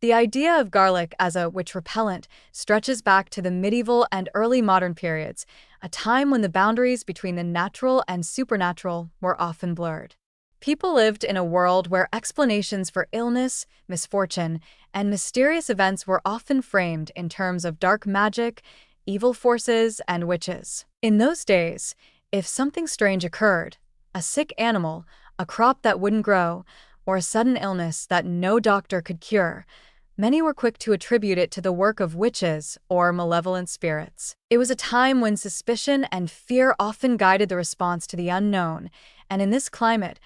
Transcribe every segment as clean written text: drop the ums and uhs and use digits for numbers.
The idea of garlic as a witch repellent stretches back to the medieval and early modern periods, a time when the boundaries between the natural and supernatural were often blurred. People lived in a world where explanations for illness, misfortune, and mysterious events were often framed in terms of dark magic, evil forces, and witches. In those days, if something strange occurred, a sick animal, a crop that wouldn't grow, or a sudden illness that no doctor could cure, many were quick to attribute it to the work of witches or malevolent spirits. It was a time when suspicion and fear often guided the response to the unknown, and in this climate,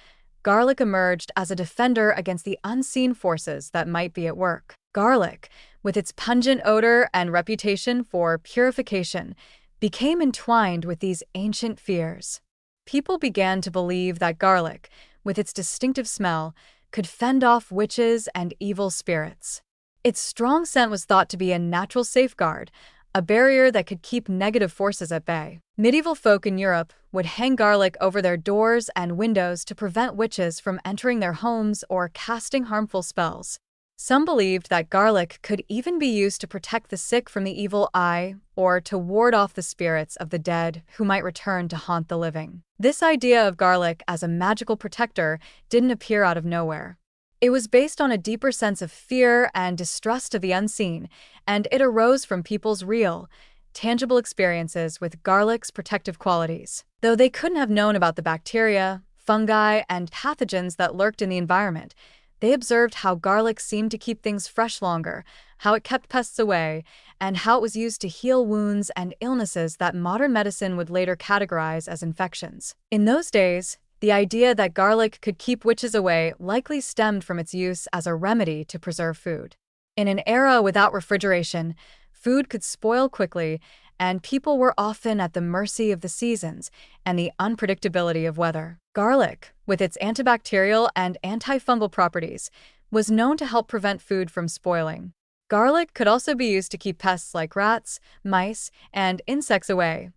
garlic emerged as a defender against the unseen forces that might be at work. Garlic, with its pungent odor and reputation for purification, became entwined with these ancient fears. People began to believe that garlic, with its distinctive smell, could fend off witches and evil spirits. Its strong scent was thought to be a natural safeguard, a barrier that could keep negative forces at bay. Medieval folk in Europe would hang garlic over their doors and windows to prevent witches from entering their homes or casting harmful spells. Some believed that garlic could even be used to protect the sick from the evil eye or to ward off the spirits of the dead who might return to haunt the living. This idea of garlic as a magical protector didn't appear out of nowhere. It was based on a deeper sense of fear and distrust of the unseen, and it arose from people's real, tangible experiences with garlic's protective qualities. Though they couldn't have known about the bacteria, fungi, and pathogens that lurked in the environment, they observed how garlic seemed to keep things fresh longer, how it kept pests away, and how it was used to heal wounds and illnesses that modern medicine would later categorize as infections. In those days, the idea that garlic could keep witches away likely stemmed from its use as a remedy to preserve food. In an era without refrigeration, food could spoil quickly, and people were often at the mercy of the seasons and the unpredictability of weather. Garlic, with its antibacterial and antifungal properties, was known to help prevent food from spoiling. Garlic could also be used to keep pests like rats, mice, and insects away,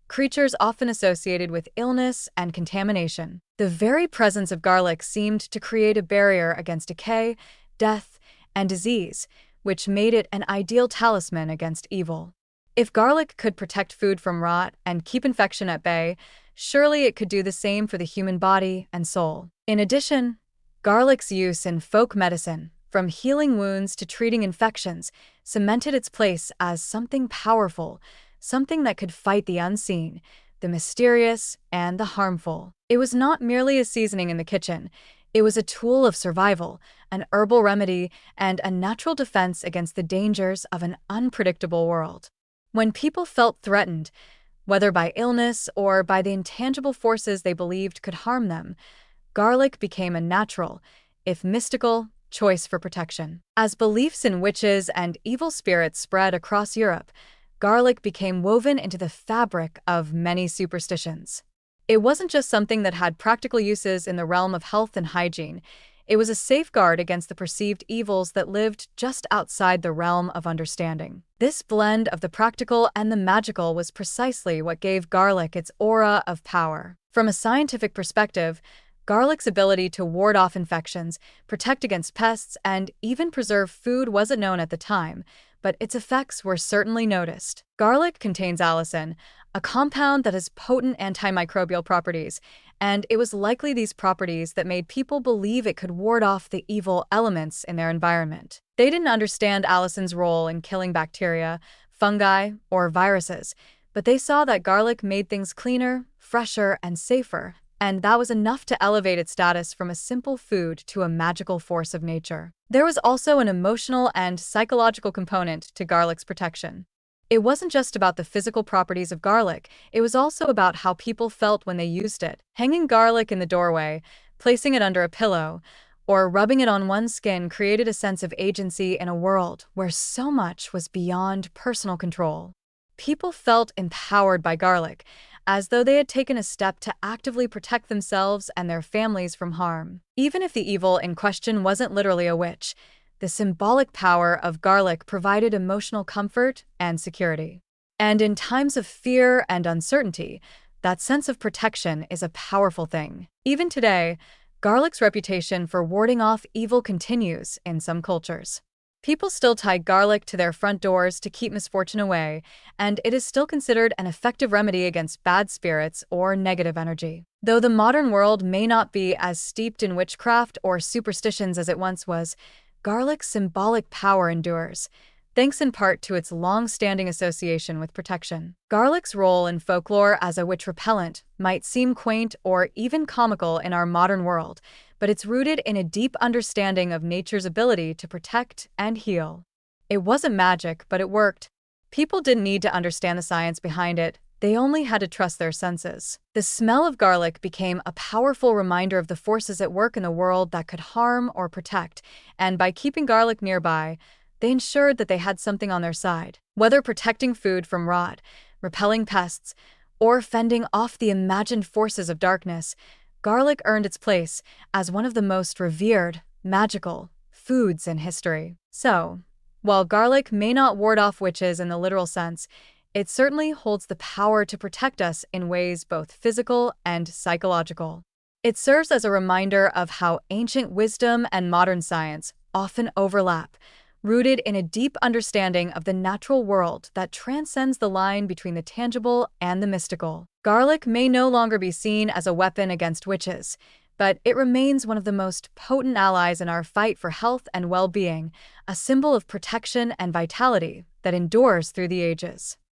creatures often associated with illness and contamination. The very presence of garlic seemed to create a barrier against decay, death, and disease, which made it an ideal talisman against evil. If garlic could protect food from rot and keep infection at bay, surely it could do the same for the human body and soul. In addition, garlic's use in folk medicine, from healing wounds to treating infections, cemented its place as something powerful, something that could fight the unseen, the mysterious, and the harmful. It was not merely a seasoning in the kitchen. It was a tool of survival, an herbal remedy, and a natural defense against the dangers of an unpredictable world. When people felt threatened, whether by illness or by the intangible forces they believed could harm them, garlic became a natural, if mystical, choice for protection. As beliefs in witches and evil spirits spread across Europe, garlic became woven into the fabric of many superstitions. It wasn't just something that had practical uses in the realm of health and hygiene. It was a safeguard against the perceived evils that lived just outside the realm of understanding. This blend of the practical and the magical was precisely what gave garlic its aura of power. From a scientific perspective, garlic's ability to ward off infections, protect against pests, and even preserve food wasn't known at the time, but its effects were certainly noticed. Garlic contains allicin, a compound that has potent antimicrobial properties, and it was likely these properties that made people believe it could ward off the evil elements in their environment. They didn't understand allicin's role in killing bacteria, fungi, or viruses, but they saw that garlic made things cleaner, fresher, and safer, and that was enough to elevate its status from a simple food to a magical force of nature. There was also an emotional and psychological component to garlic's protection. It wasn't just about the physical properties of garlic, it was also about how people felt when they used it. Hanging garlic in the doorway, placing it under a pillow, or rubbing it on one's skin created a sense of agency in a world where so much was beyond personal control. People felt empowered by garlic, as though they had taken a step to actively protect themselves and their families from harm. Even if the evil in question wasn't literally a witch, the symbolic power of garlic provided emotional comfort and security. And in times of fear and uncertainty, that sense of protection is a powerful thing. Even today, garlic's reputation for warding off evil continues in some cultures. People still tie garlic to their front doors to keep misfortune away, and it is still considered an effective remedy against bad spirits or negative energy. Though the modern world may not be as steeped in witchcraft or superstitions as it once was, garlic's symbolic power endures, thanks in part to its long-standing association with protection. Garlic's role in folklore as a witch repellent might seem quaint or even comical in our modern world, but it's rooted in a deep understanding of nature's ability to protect and heal. It wasn't magic, but it worked. People didn't need to understand the science behind it. They only had to trust their senses. The smell of garlic became a powerful reminder of the forces at work in the world that could harm or protect, and by keeping garlic nearby, they ensured that they had something on their side. Whether protecting food from rot, repelling pests, or fending off the imagined forces of darkness, garlic earned its place as one of the most revered, magical foods in history. So, while garlic may not ward off witches in the literal sense, it certainly holds the power to protect us in ways both physical and psychological. It serves as a reminder of how ancient wisdom and modern science often overlap, rooted in a deep understanding of the natural world that transcends the line between the tangible and the mystical. Garlic may no longer be seen as a weapon against witches, but it remains one of the most potent allies in our fight for health and well-being, a symbol of protection and vitality that endures through the ages.